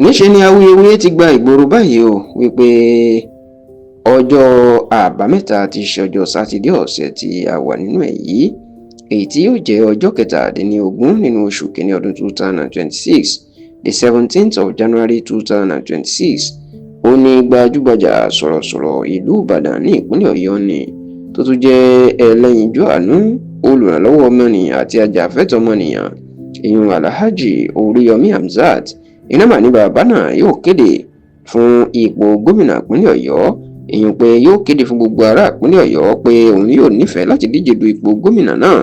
níṣẹ́ ni awuyewuye ti gba ìgboro báyìí o wípé ọjọ́ àbámẹ́ta ti ṣe ọjọ́ sátidé ọ̀sẹ̀ tí a wà nínú ẹ̀ yìí èyí tí yóò jẹ́ ọjọ́ kẹtàdínlógún nínú oṣù kìíní ọdún 2026 the 17th of January 2026 ó ní gbajúgbajà sọ̀rọ̀sọ̀rọ̀ ìlú Ìbàdàn ní ìpínlẹ̀ Ọ̀yọ́ ni tó tún jẹ́ ẹlẹ́yinjú àánú olùrànlọ́wọ́ ọmọnìyàn àti ajàfẹ́tọ̀ọ́ ọmọnìyàn ìyún Alhaji Oríyọmí Hamzat iná mà ní bàbá náà yóò kéde fún ipò gómìnà ìpínlẹ̀ Ọ̀yọ́ ìyún pé yóò kéde fún gbogbo ará ìpínlẹ̀ Ọ̀yọ́ pé òun yóò nífẹ̀ẹ́ láti díje du ipò gómìnà náà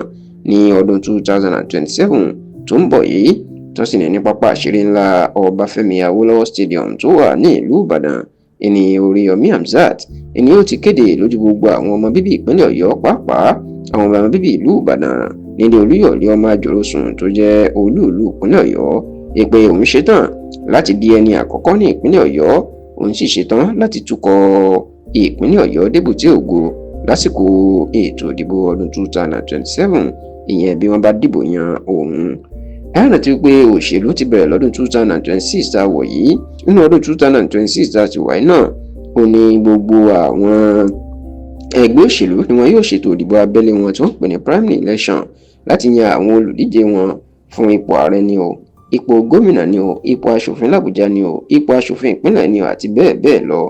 ní ọdún 2027 tó ń bọ̀ yìí tó sì ní pápá àṣírí ńlá Ọbáfẹ́mi Awólọ́wọ̀ Stadium tó wà ní ìlú Ìbàdàn ẹni Oríyọmí Hamzat ẹni ó ti kéde lójú gbogbo àwọn ọmọ bíbí ìpínlẹ̀ Ọ̀yọ́ pàápàá àwọn ọmọ bíbí ìlú Ìbàdàn nílé Olúyọ̀lé ọmọ àjòròsùn tó jẹ́ olú ìlú ìpínlẹ̀ Ọ̀yọ́ pé òun ṣetán láti di ẹni àkọ́kọ́ ní ìpínlẹ̀ Ọ̀yọ́ òun sì ṣetán láti tukọ̀ ìpínlẹ̀ Ọ̀yọ́ débùté ògo lásìkò ètò ìdìbò ọdún 2027 ìyẹn bí wọ́n bá dìbò yan òun. ẹ̀rọ ti pé òṣèlú ti bẹ̀rẹ̀ lọ́dún 2026 tá a wọ̀ yìí nínú ọdún 2026 tá a ti wáyé náà ó ní gbogbo àwọn ẹgbẹ́ òṣèlú ni wọn yóò ṣètò ìdìbò abẹ́lé wọn tí wọ́n pè ní primary election láti yan àwọn olùdíje wọn fún ipò ààrẹ ni o ipò gómìnà ni o ipò aṣòfin làbújá ni o ipò aṣòfin ìpínlẹ̀ ni o àti bẹ́ẹ̀ bẹ́ẹ̀ lọ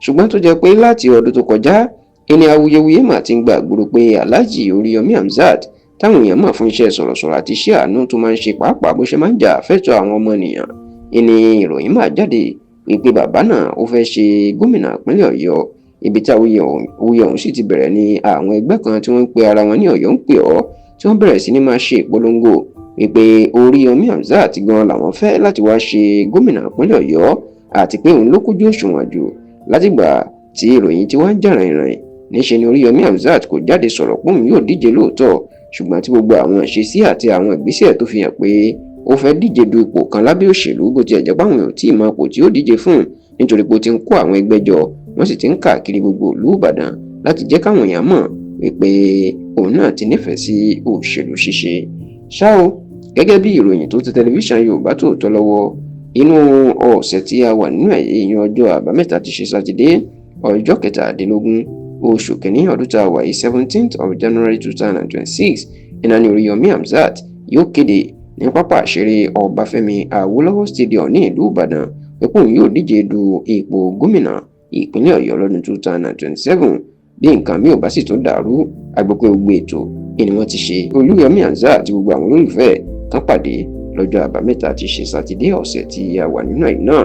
ṣùgbọ́n tó jẹ́ pé láti ọdún tó kọjá ẹni awuyewuye mà ti ń gba àgbòrò pé Alhaji Oríyọmí Hamzat táwọn èèyàn mọ̀ fún iṣẹ́ sọ̀rọ̀sọ̀rọ̀ àti iṣẹ́ àánú tó máa ń ṣe pàápàá bó ṣe máa ń jà fẹ́tọ̀ọ́ àwọn ọmọnìyàn ẹni ìròyìn máa jáde wípé bàbá náà ó fẹ́ ṣe gómìnà ìpínlẹ̀ Ọ̀yọ́ ibi tí awuyewuye ọ̀hún sì ti bẹ̀rẹ̀ ní àwọn ẹgbẹ́ kan tí wọ́n ń pe ara wọn ní Ọ̀yọ́ ń pè ọ́ tí wọ́n bẹ̀rẹ̀ sí ní máa ṣe ìpolongo wípé Oríyọmí Hamzat gan làwọn fẹ́ láti wá ṣe gómìnà ìpínlẹ̀ Ọ̀yọ́ àti pé òun ló kújú òṣùwọ̀n jù látìgbà tí ìròyìn ti wá ń jà rìnrìn níṣẹ́ ni Oríyọmí Hamzat kò jáde sọ̀rọ̀ pé òun yóò díje lóòótọ́ ṣùgbọ́n tí gbogbo àwọn ìṣesí àti àwọn ìgbésẹ̀ tó fi hàn pé ó fẹ́ díje du ipò kan lábẹ́ òṣèlú bó tiẹ̀ jẹ́ pé àwọn ò tí ì mọ ipò tí ó díje fún nítorí pé ó ti ń kó àwọn ẹgbẹ́ jọ wọ́n sì ti ń káàkiri gbogbo ìlú Ìbàdàn láti jẹ́ káwọn èèyàn mọ̀ wípé òun náà ti nífẹ̀ẹ́ sí òṣèlú ṣíṣe. ṣá o gẹ́gẹ́ bí ìròyìn tó ti tẹlifíṣàn Yorùbá Tòótọ́ lọ́wọ́ inú ọ̀sẹ̀ tí a wà nínú ẹ̀yẹ ìyẹn ọjọ́ àbámẹ́ta ti ṣe sátidé ọjọ́ kẹtàdínlógún oṣù kìíní ọdún tá a wà yìí 17th of January 2026 ìnáni Oríyọmí Hamzat yóò kéde ní pápá àṣírí Ọbáfẹ́mi Awólọ́wọ̀ Stadium ní ìlú Ìbàdàn pé òun yóò díje du ipò gómìnà ìpínlẹ̀ Ọ̀yọ́ lọ́dún 2027 bí nǹkan mi ò bá sì tún dàrú agbègbè gbogbo ètò ni wọ́n ti ṣe Oríyọmí Hamzat àti gbogbo àwọn olólùfẹ́ kan pàdé lọ́jọ́ àbámẹ́ta ti ṣe sátidé ọ̀sẹ̀ tí a wà nínú ẹ̀ náà.